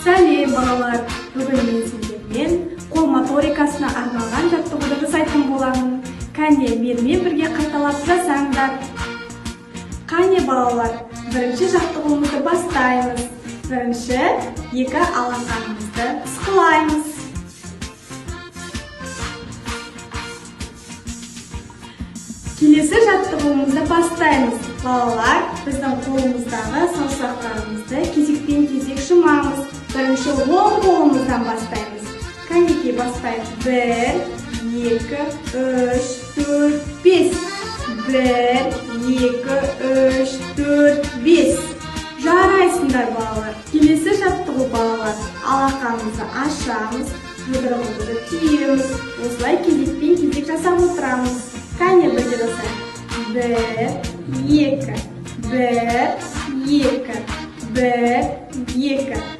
Сәлем балалар, бүгін мен сіздермен қол моторикасына арналған жаттығуды жасайтын боламын. Кәне, менімен бірге қайталап жасаңдар. Қане балалар, бірінші жаттығуымызды бастаймыз. Бірінші, екі алақанымызды ысқылаймыз. Келесі жаттығуымызды бастаймыз. Балалар, біздің қолымыздағы саусақтарымызды кезектен-кезек жұмамыз. Бірінші оң қолымыздан бастаймыз. Кәнекей бастаймыз. 1, 2, 3, 4, 5. 1, 2, 3, 4, 5. Жарайсыңдар балалар. Келесі жаттығу балалар. Алақанымызды ашамыз, жұдырығымызды түйеміз. Осылай кезектен-кезек жасап отырамыз. Кәне бірге жасайық. 1, 2, 1, 2, 1, 2.